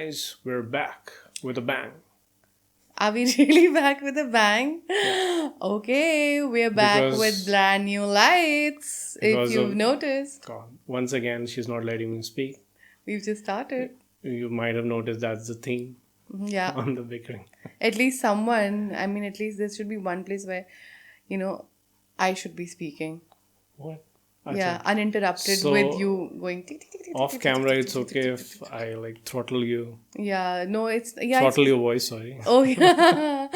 guys, we're back with a bang. Are we really back with a bang? Okay, we're back with brand new lights. If because you've of- noticed, God, once again, she's not letting me speak. we've just started. You might have noticed that's the theme Yeah, on the Bickering. at least at least there should be one place where, I should be speaking. What? Yeah, uninterrupted So, with you going. Tick, tick, tick, tick, Off tick, tick, camera, tick, it's tick, tick, okay tick, if tick, tick. I like throttle you. Yeah, no, it's Throttle your voice, sorry. Oh yeah,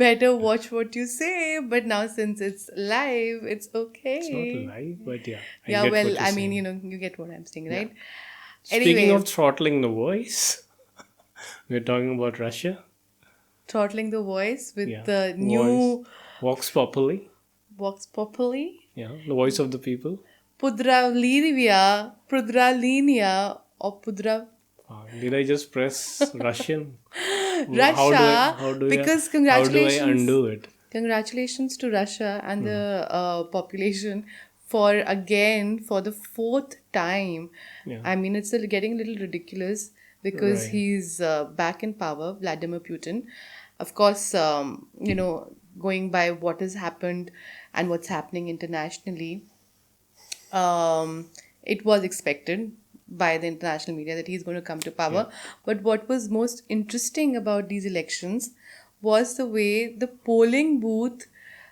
better watch what you say. But now since it's live, it's okay. It's not live, but yeah. I Yeah, get well, what you're saying. you get what I'm saying, right? Speaking Anyway, of throttling the voice, we're talking about Russia. throttling the voice with Yeah. the new Vox Populi. Vox Populi, Yeah, the voice of the people. Pudralinia, or Pudra. Did I just press Russian? Russia, How do because I congratulations. undo it? Congratulations to Russia and the population for the fourth time. Yeah. I mean, it's getting a little ridiculous because Right. he's back in power, Vladimir Putin. Of course, going by what has happened and what's happening internationally, it was expected by the international media that he's going to come to power. But what was most interesting about these elections was the way the polling booth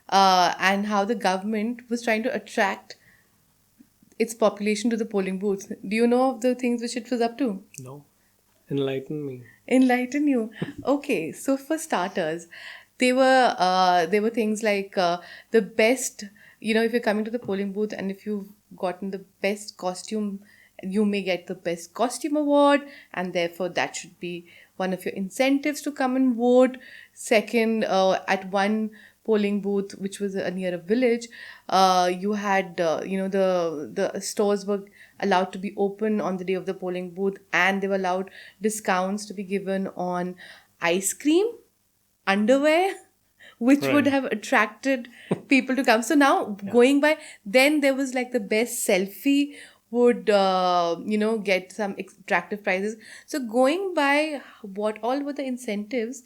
and how the government was trying to attract its population to the polling booth. Do you know of the things which it was up to? No. Enlighten me. Enlighten you. Okay, so for starters, there were things like the best. If you're coming to the polling booth and if you've gotten the best costume, you may get the best costume award, and therefore that should be one of your incentives to come and vote. Second, at one polling booth, which was near a village, you had the stores were allowed to be open on the day of the polling booth, and they were allowed discounts to be given on ice cream, underwear, which would Right. have attracted people to come. So now going by, then there was like the best selfie would get some attractive prizes. So going by what all were the incentives,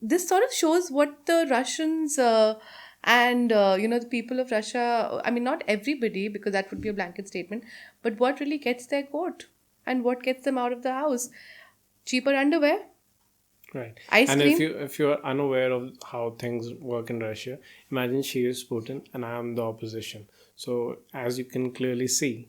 this sort of shows what the Russians and the people of Russia, I mean, not everybody, because that would be a blanket statement, but what really gets their vote and what gets them out of the house. Cheaper underwear, Right. ice And cream. if you're unaware of how things work in Russia, imagine she is Putin and I am the opposition. So as you can clearly see,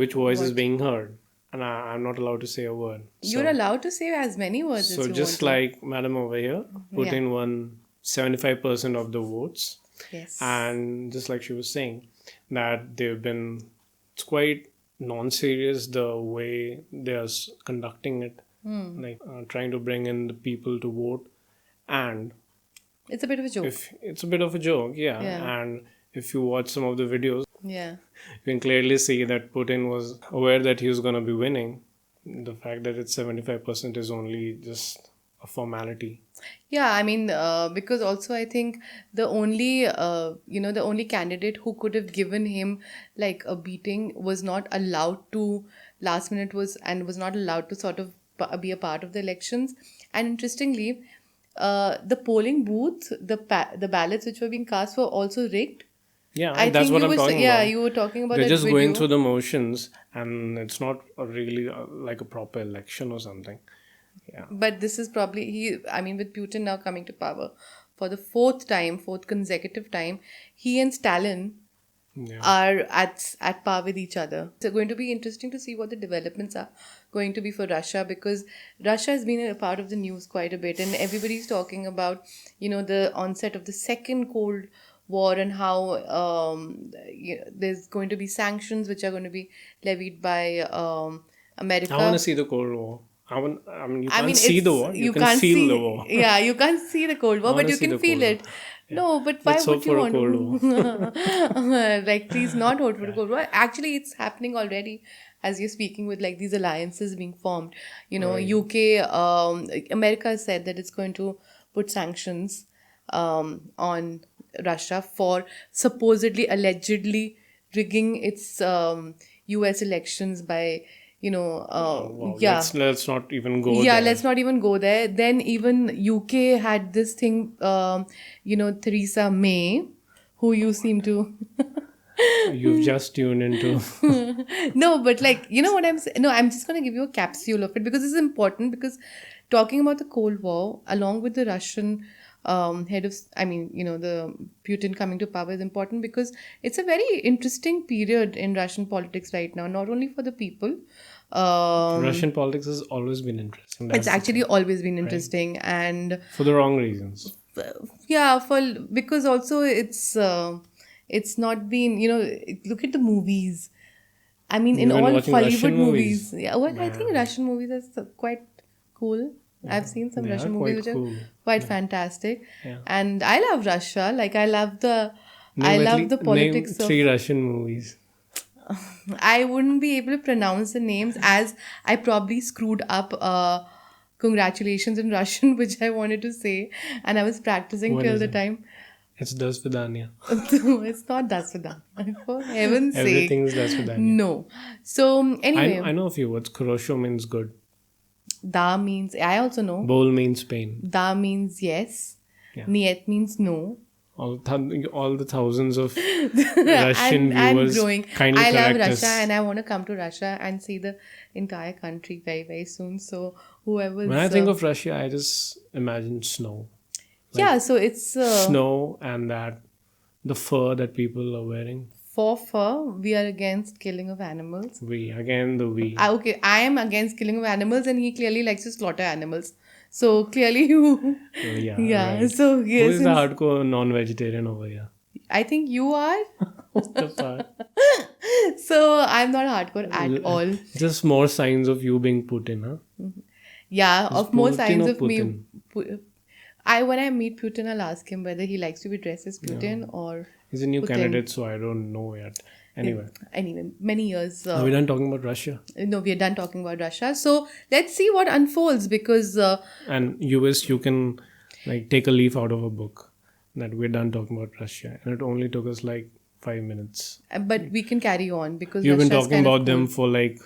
which voice is being heard, and I'm not allowed to say a word. You're allowed to say as many words as So you just want like Madam over here, Putin won 75% of the votes. to. Yes. And just like she was saying, that it's quite non-serious the way they're conducting it, like trying to bring in the people to vote. And It's a bit of a joke. if it's a bit of a joke, yeah. And if you watch some of the videos, Yeah. you can clearly see that Putin was aware that he was going to be winning. The fact that it's 75% is only just a formality. Yeah, I mean, because also I think the only candidate who could have given him like a beating was not allowed to last minute was not allowed to sort of be a part of the elections. And interestingly, the polling booth, the ballots which were being cast were also rigged. Yeah, I that's think what you I'm were talking yeah, about. you were talking about They're that just video. going through the motions, and it's not really like a proper election or something. Yeah. But this is probably with Putin now coming to power for the fourth consecutive time, he and Stalin are at par with each other. It's going to be interesting to see what the developments are going to be for Russia, because Russia has been a part of the news quite a bit, and everybody's talking about the onset of the second Cold War and how there's going to be sanctions which are going to be levied by America. I want to see the Cold War. I mean, you I can't mean, see the it's- war. You can can't feel see, the war. Yeah, you can't see the Cold War, I but wanna you see can the feel Cold it. War. No, but why Let's would hope you for a want Cold to? Like, please not hope for a Cold War. Actually, it's happening already as you're speaking with like these alliances being formed. Right. UK, America has said that it's going to put sanctions on Russia for supposedly, allegedly rigging its US elections by Wow, yeah. let's not even go Yeah, there. let's not even go there. Then even UK had this thing, Theresa May, who you seem to. You've just tuned into. No, but like, you know what I'm saying? No, I'm just going to give you a capsule of it because this is important because talking about the Cold War, along with the Russian head of, the Putin coming to power is important because it's a very interesting period in Russian politics right now, not only for the people. Russian politics has always been interesting. It's That's the actually thing. always been interesting, and For the wrong reasons. yeah, because also it's not been, look at the movies. I mean, in You've been all watching Hollywood Russian movies. movies? Yeah, well, I think Man. Russian movies are quite cool. I've seen some They are Russian quite movies which cool. are quite fantastic, Yeah. and I love Russia. Like I love the Name politics of. 3 Russian movies. I wouldn't be able to pronounce the names as I probably screwed up congratulations in Russian, which I wanted to say, and I was practicing What till is the it? time. It's Das Vidania. It's not Dasvidanya. For heaven's sake. Everything's Das Vidania. No. So anyway, I know a few words. Kurosho means good. da means, I also know. Bowl means pain. Da means yes. Yeah. Niet means no. All the thousands of Russian I'm viewers growing. kindly I love correct Russia us. and I want to come to Russia and see the entire country very, very soon. So whoever's... When I think of Russia, I just imagine snow. yeah, so it's... Snow and the fur that people are wearing. for fur, we are against killing of animals. We. Okay, I am against killing of animals and he clearly likes to slaughter animals. So clearly you... Yeah. yeah, Right. so Who yes. is the hardcore non-vegetarian over here? I think you are. What the fuck? So I'm not hardcore at all. Just more signs of you being Putin, huh? Yeah, of more Putin signs or of me. Putin? When I meet Putin, I'll ask him whether he likes to be dressed as Putin or He's a new Putin. candidate, so I don't know yet. Anyway, many years. are we done talking about Russia? No, we are done talking about Russia. So let's see what unfolds because And US, you can like take a leaf out of a book that we're done talking about Russia, and it only took us like 5 minutes. but we can carry on because You've been Russia's talking kind of about them cool. for like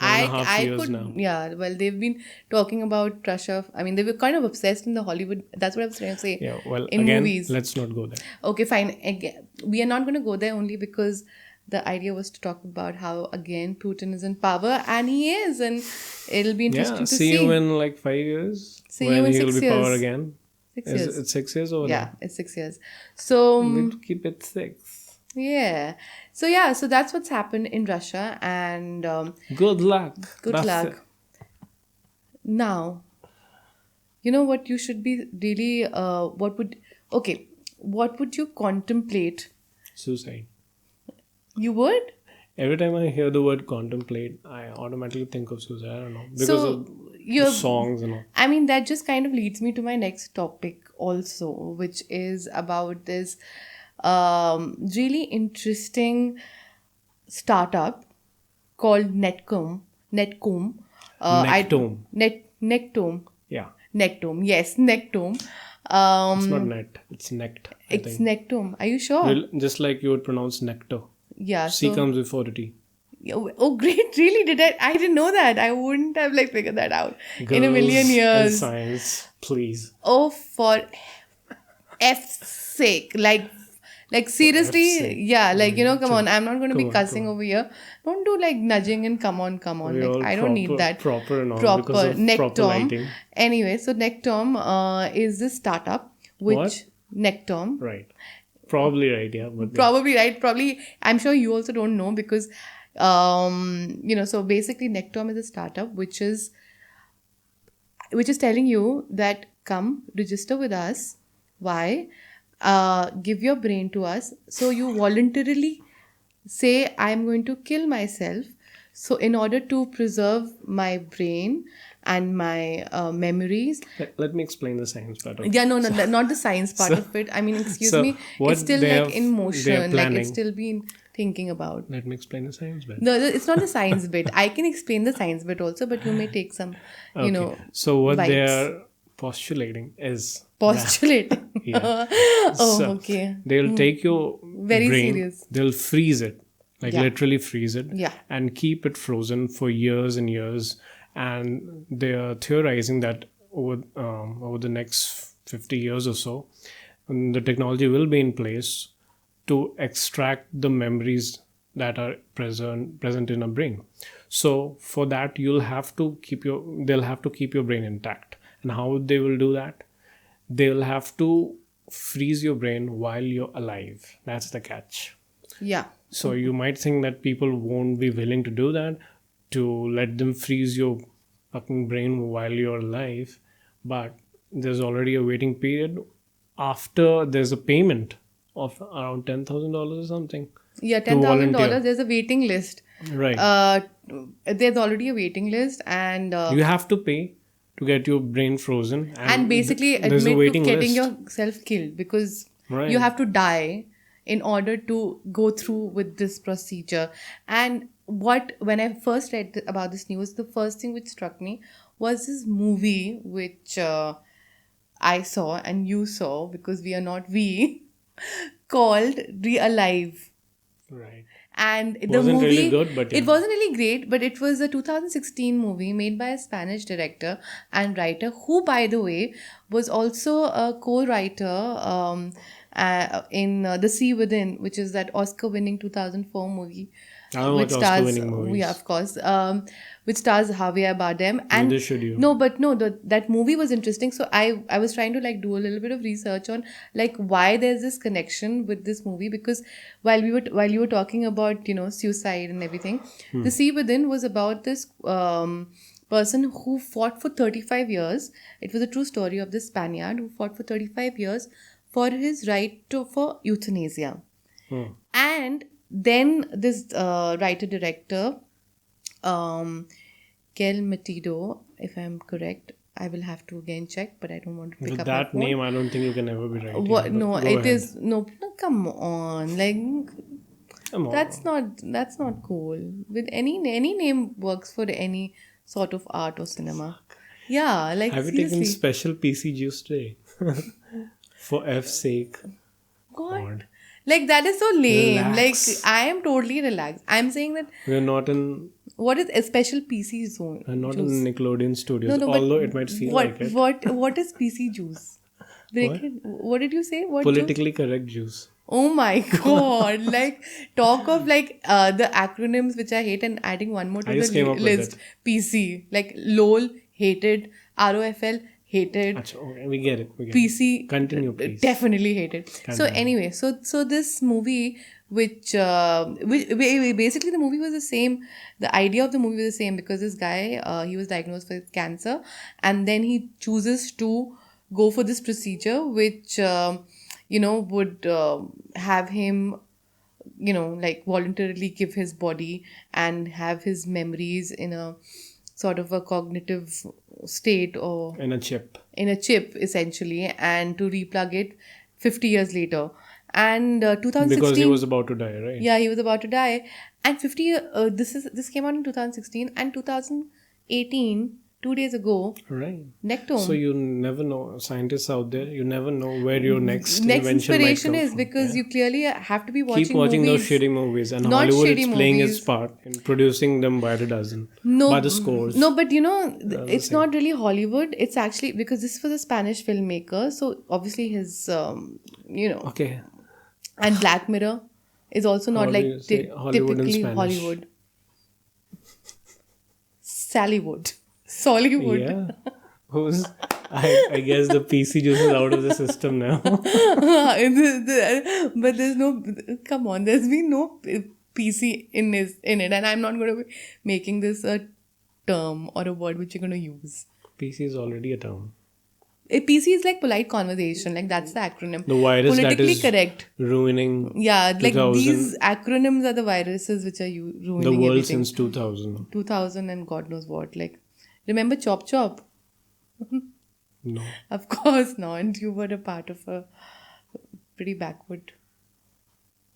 1.5 years could, now. yeah. Well, they've been talking about Russia. I mean, they were kind of obsessed in the Hollywood. That's what I was trying to say. Yeah, well, in again, movies. let's not go there. Okay, fine. Again, we are not going to go there only because the idea was to talk about how again Putin is in power, and he is, and it'll be interesting Yeah, to see you in like 5 years. See when you in he'll 6 be power years. again. 6 Is years. it 6 years over Yeah, it's 6 years. So there? We'll keep it 6. yeah, so that's what's happened in Russia, and Good luck. good That's luck. it. Now, you know what you should be really. What would you contemplate? Suicide. You would. Every time I hear the word contemplate, I automatically think of suicide. I don't know. Because So of you're. songs and all. I mean, that just kind of leads me to my next topic also, which is about this really interesting startup called Netcom. Nectome. Nectome. Yeah. Nectome. Yes, Nectome. It's not net. It's nect. I It's think. Nectome. Are you sure? Just like you would pronounce nectar. Yeah. C So, comes before the T. oh, great. Really? I didn't know that. I wouldn't have like figured that out in a million Girls and years. science, please. Oh, for F's sake. Like seriously, sake. yeah, like, come on, I'm not going to be Come on, cussing over here. Don't do like nudging and come on. We're all Like, I don't need that. Proper and all Proper because of proper Nectom. lighting. Anyway, so Nectom is this startup which What? Nectom. Right. Probably right, yeah. But Probably right. Probably, I'm sure you also don't know because, so basically Nectom is a startup which is telling you that come register with us. Why? Give your brain to us. So you voluntarily say, I'm going to kill myself. So in order to preserve my brain and my memories. let me explain the science part of it. Yeah, no, not the science part of it. I mean, excuse so me. what It's still they like have- in they are motion. Like planning- it's still been thinking about. Let me explain the science bit. No, it's not the science bit. I can explain the science bit also, but you may take some, Okay. So what they vibes. are postulating is Postulating. Yeah. Oh, So okay. they'll take your Very brain, serious. they'll freeze it like Yeah. literally freeze it, Yeah. and keep it frozen for years and years. And they are theorizing that over the next 50 years or so, the technology will be in place to extract the memories that are present in a brain. So for that, they'll have to keep your brain intact. And how they will do that? They'll have to freeze your brain while you're alive. That's the catch. Yeah. So you might think that people won't be willing to do that, to let them freeze your fucking brain while you're alive, but there's already a waiting period. After there's a payment of around $10,000 or something Yeah, to volunteer. $10,000. There's a waiting list. Right. There's already a waiting list, and You have to pay to get your brain frozen, and basically there's a admit to waiting getting list. yourself killed, because Right. you have to die in order to go through with this procedure. And when I first read about this news, the first thing which struck me was this movie which I saw and you saw, because we are not we, called Alive. Right. And the Wasn't movie, really good, but it yeah. wasn't really great, but it was a 2016 movie made by a Spanish director and writer, who, by the way, was also a co-writer in The Sea Within, which is that Oscar-winning 2004 movie. I don't Which watch stars, Oscar-winning movies. yeah, of course, which stars Javier Bardem. And Neither should you. that movie was interesting. So I was trying to like do a little bit of research on like why there's this connection with this movie, because while you were talking about suicide and everything, The Sea Within was about this person who fought for 35 years. It was a true story of this Spaniard who fought for 35 years for his right for euthanasia. And then this writer-director, Kel Metido, if I'm correct, I will have to again check, but I don't want to pick With up that my phone. name, I don't think you can ever be right. What? Yeah, No, but go it ahead. is no. Come on, like Come on. that's not cool. With any name works for any sort of art or cinema. Yeah, like Have you seriously. taken special PC juice today? For F's sake. God. Like that is so lame. Relax. Like I am totally relaxed. I'm saying that We're not in what is a special PC zone? we're not juice? in Nickelodeon Studios, but although it might feel like it. What is PC juice? Break it. What did you say? What juice? Politically correct juice. Oh my god! Like talk of like the acronyms which I hate, and adding one more to I just came up the with list. it. PC, like LOL, hated. ROFL, hated. Achha, okay, we get it. PC, Continue, please. definitely hated. So anyway, so this movie, which basically the movie was the same. The idea of the movie was the same, because this guy he was diagnosed with cancer, and then he chooses to go for this procedure, which would have him like voluntarily give his body and have his memories in a sort of a cognitive state, or In a chip. in a chip essentially, and to replug it 50 years later. And 2016, Because he was about to die, right? yeah, he was about to die. And this came out in 2016, and 2018, 2 days ago, Right. Nectome. So you never know, scientists out there, you never know where your next invention inspiration might come is, from. because you clearly have to be watching Keep watching movies. those shitty movies, and Not Hollywood shitty is playing movies. its part in producing them by the dozen, No, by the scores. No, but it's not really Hollywood. It's actually because this was a Spanish filmmaker, so obviously his Okay, and Black Mirror is also not How do like you say Hollywood in typically Spanish? Hollywood. Sallywood. Sollywood. yeah. Who's? I guess the PC juice is out of the system now. But there's no. Come on, there's been no PC in it, and I'm not going to be making this a term or a word which you're going to use. PC is already a term. A PC is like polite conversation, like that's the acronym. The virus that Politically is correct. ruining Yeah, like 2000 these acronyms are the viruses which are ruining the world everything. since 2000. 2000 and God knows what. Like, remember Chop Chop? No. Of course not. You were a part of a pretty backward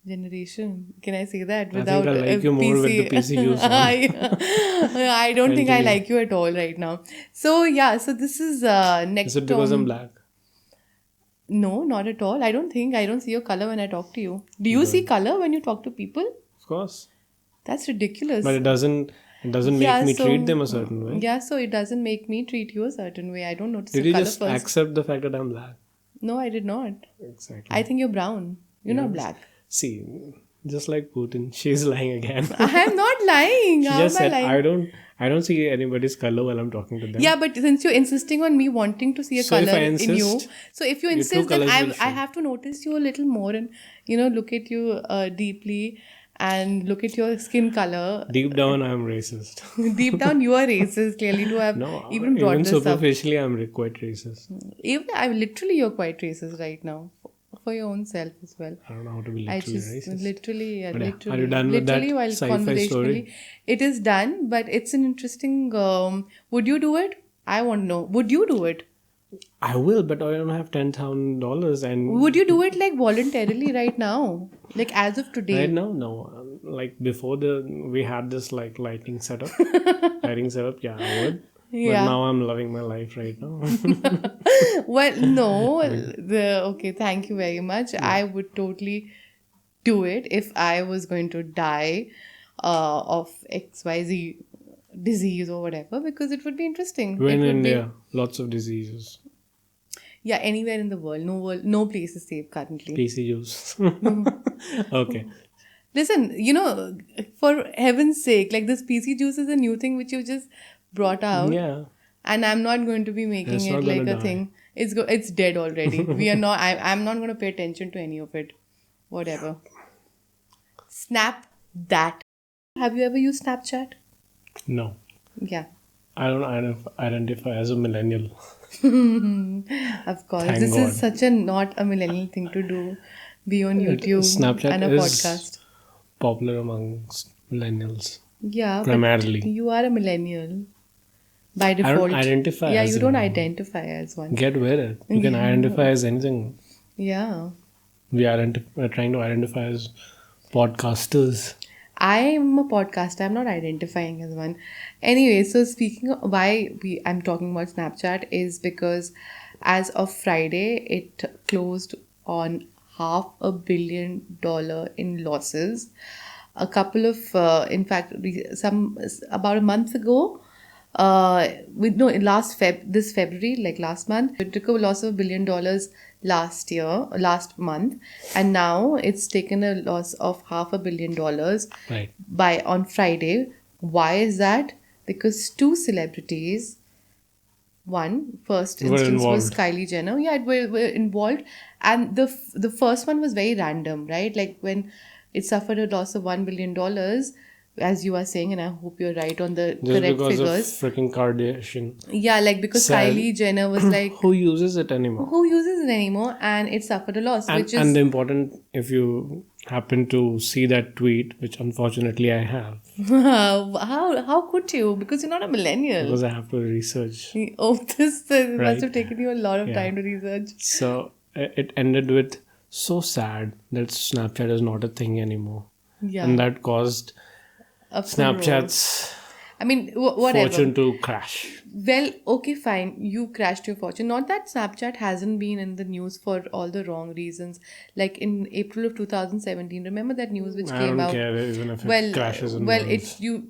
generation. Can I say that without I like you more with the PC juice on. I don't think I like you at all right now. So yeah, so this is next. Is it because I'm black? No, not at all. I don't see your color when I talk to you. Do you see color when you talk to people? Of course. That's ridiculous. But it doesn't make me treat them a certain way. Yeah, so it doesn't make me treat you a certain way. I don't notice Did the you color just first. accept the fact that I'm black? No, I did not. Exactly. I think you're brown. You're not black. See, just like Putin, she's lying again. I am not lying. She How just am I said, lying? I don't see anybody's color while I'm talking to them. Yeah, but since you're insisting on me wanting to see a So if color I in you, insist, so if you your true insist, then colours will I show. have to notice you a little more and look at you deeply and look at your skin color. Deep down, I'm racist. Deep down, you are racist. Clearly, to have No, even brought even this up. superficially, I'm quite racist. Even you're quite racist right now for your own self as well. I don't know how to be I literally just racist. literally, But yeah, literally, are you done with that literally, while sci-fi conversationally, story? it is done. But it's an interesting. Would you do it? I want to know. Would you do it? I will, but I don't have $10,000 and Would you do it like voluntarily right now, like as of today? right now, no. Like before we had this like lighting setup. Yeah, I would. Yeah. But now I'm loving my life right now. Well, no. Okay. Thank you very much. I would totally do it if I was going to die of XYZ disease or whatever, because it would be interesting. We're in It would be. India, lots of diseases. Yeah, anywhere in the world, no place is safe currently. PC juice. Okay. Listen, for heaven's sake, like this PC juice is a new thing which you just brought out, Yeah. and I'm not going to be making It's it not like gonna a die. thing. It's dead already. We are not. I'm not going to pay attention to any of it. Whatever. Snap that. Have you ever used Snapchat? No. Yeah. I don't identify as a millennial. Of course. Thank This God. is such a not a millennial thing to do. Be on YouTube Snapchat and a is podcast. popular amongst millennials. Yeah, Primarily. but you are a millennial by I default. don't identify Yeah, as you don't one. identify as one. Get with it. You can identify as anything. Yeah. We're trying to identify as podcasters. I'm a podcaster. I'm not identifying as one. Anyway, so speaking of why I'm talking about Snapchat is because as of Friday, it closed on $500 million in losses. A couple of, in fact, about a month ago, this February, like last month, it took a loss of $1 billion last month, and now it's taken a loss of $500 million Right. on Friday. Why is that? Because two celebrities, first Were instance was involved. Kylie Jenner. Yeah, were involved, and the first one was very random, right? Like when it suffered a loss of $1 billion, as you are saying, and I hope you're right on the Just correct because figures. of freaking Kardashian. Yeah, like because Sad. Kylie Jenner was like, Who uses it anymore? who uses it anymore? And it suffered a loss, which And is the important, if you happen to see that tweet, which unfortunately I have, how could you? Because you're not a millennial. because I have to research. Oh, this must Right. have taken you a lot of Yeah. time to research. So it ended with so sad that Snapchat is not a thing anymore. Yeah. And that caused A full roar. Snapchat's I mean, whatever. fortune to crash. Well, okay, fine. You crashed your fortune. Not that Snapchat hasn't been in the news for all the wrong reasons. Like in April of 2017, remember that news which I came don't out? care even if Well, it crashes in well, worlds. it's you.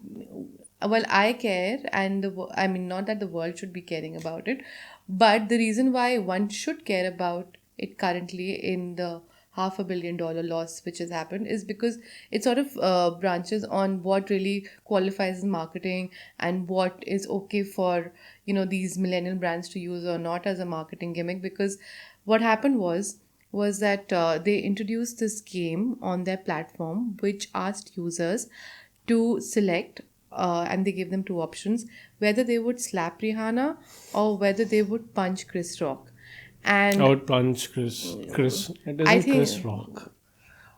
Well, I care, and I mean, not that the world should be caring about it, but the reason why one should care about it currently in the $500 million loss which has happened is because it sort of branches on what really qualifies as marketing and what is okay for these millennial brands to use or not as a marketing gimmick. Because what happened was that they introduced this game on their platform which asked users to select, and they gave them two options, whether they would slap Rihanna or whether they would punch Chris Rock. And I would punch Chris. It I isn't think Chris Rock.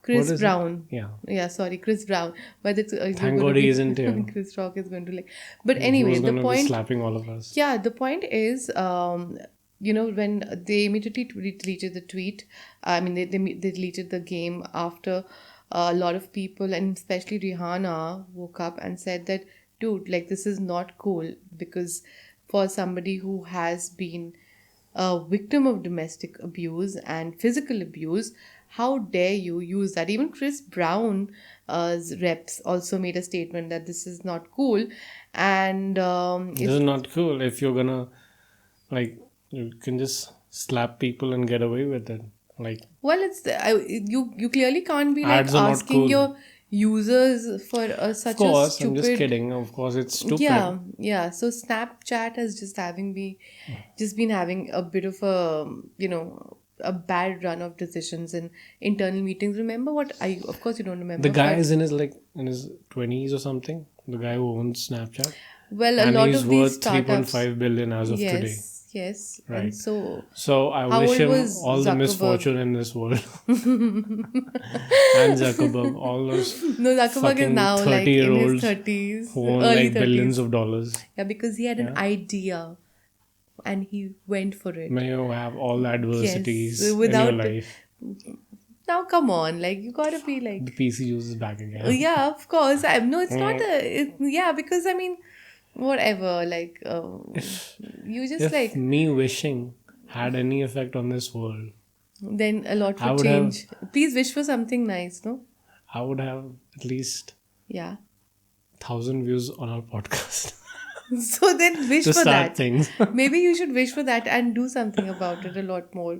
Chris What is it? Brown. Yeah. Yeah, sorry, Chris Brown. Whether it's, you're Thank going to God be- he isn't here. Chris Rock is going to like. But He anyway, was the going to be point. slapping all of us. Yeah, the point is, when they immediately deleted the tweet, I mean, they deleted the game after a lot of people, and especially Rihanna, woke up and said that, dude, like, this is not cool, because for somebody who has been a victim of domestic abuse and physical abuse, how dare you use that? Even Chris Brown, reps also made a statement that this is not cool, and This is not cool. If you're gonna, like, you can just slap people and get away with it. Like, well, you clearly can't be like ads are not asking cool. your users for Of such a course, I'm just stupid. kidding. Of course, it's stupid. Yeah. So Snapchat has just been having a bit of a bad run of decisions in internal meetings. Remember what I? Of course, you don't remember. The guy but, is in his 20s or something. The guy who owns Snapchat. well, a And lot he's of these worth startups. 3.5 billion as of today. Yes. Right. And so, So I how wish old him was all the Zuckerberg? misfortune in this world. And Zuckerberg, all those No, Zuckerberg is fucking now like in his 30-year-olds 30s, who own early like billions 30s. of dollars. Yeah, because he had an idea and he went for it. May you have all the adversities in your without- life. Now, come on, like you gotta be like, The PC uses back again. yeah, of course. No, it's not because I mean, whatever. Like, you just If like me wishing had any effect on this world, then a lot I would would have- change. Please wish for something nice, no? I would have at least Yeah. 1,000 views on our podcast So then wish to for start that. things. Maybe you should wish for that and do something about it a lot more.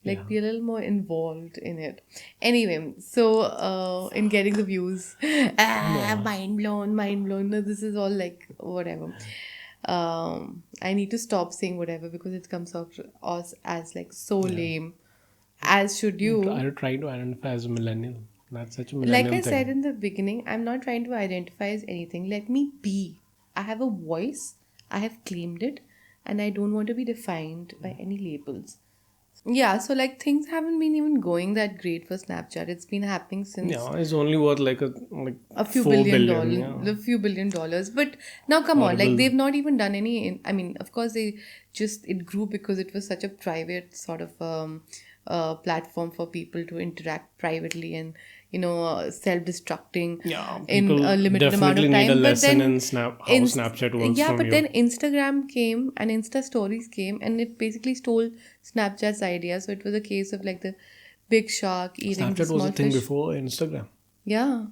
Like be a little more involved in it. Anyway, so in getting the views, mind blown. No, this is all like whatever. I need to stop saying whatever because it comes off to us as like so lame. As should you. I try to identify as a millennial. That's such a Like millennial I thing. said in the beginning, I'm not trying to identify as anything. Let me be. I have a voice. I have claimed it, and I don't want to be defined by any labels. Yeah, so like things haven't been even going that great for Snapchat. It's been happening since Yeah, it's only worth like a few $4 billion billion, dollars, yeah. a few $1 billion. But now, come on, like Horrible. they've not even done any. I mean, of course, it grew because it was such a private sort of platform for people to interact privately and self-destructing Yeah, in people a limited amount definitely of need time. a But lesson then in how Snapchat works yeah, from but you. then Instagram came and Insta stories came and it basically stole Snapchat's idea. So it was a case of like the big shark eating the Snapchat was small a thing fish. before Instagram. Yeah.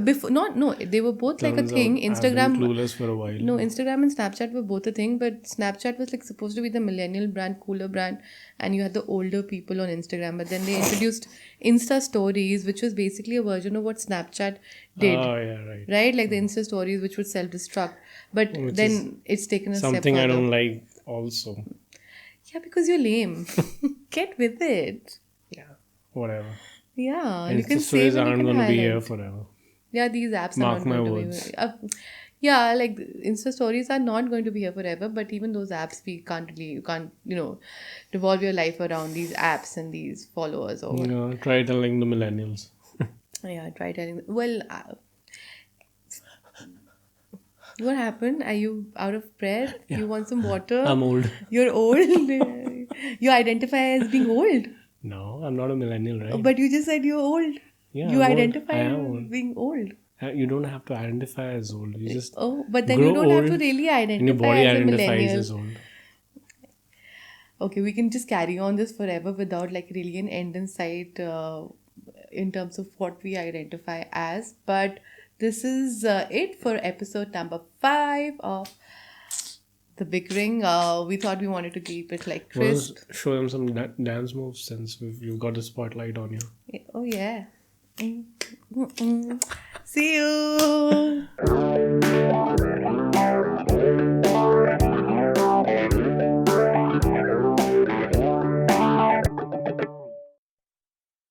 Before no, they were both like a Turns thing. out I've been Instagram clueless for a while. no, Instagram and Snapchat were both a thing, but Snapchat was like supposed to be the millennial brand, cooler brand, and you had the older people on Instagram. But then they introduced Insta Stories, which was basically a version of what Snapchat did, Oh yeah, right. right? Like the Insta Stories, which would self-destruct. But Which then it's taken a step Something I further. don't like also. Yeah, because you're lame. Get with it. Yeah, whatever. Yeah, you Insta can stories save and you aren't can going to be here highlight. forever. Yeah, these apps Mark are my not going words. to be. Yeah, like Insta stories are not going to be here forever. But even those apps, you can't revolve your life around these apps and these followers or what. Yeah, try telling the millennials. Yeah, try telling them. Well, what happened? Are you out of breath? You want some water? I'm old. You're old. You identify as being old, No, I'm not a millennial, right? but you just said you're old. Yeah, You I'm old. identify I am as old. being old. You don't have to identify as old. You just Oh, but then grow you don't have to old really and your identify body as a identifies millennial. as old. Okay, we can just carry on this forever without like really an end in sight in terms of what we identify as. But this is it for episode number 5 of the Bickering. We thought we wanted to keep it like crisp. Let's show them some dance moves since you've got the spotlight on you. Oh yeah. See you.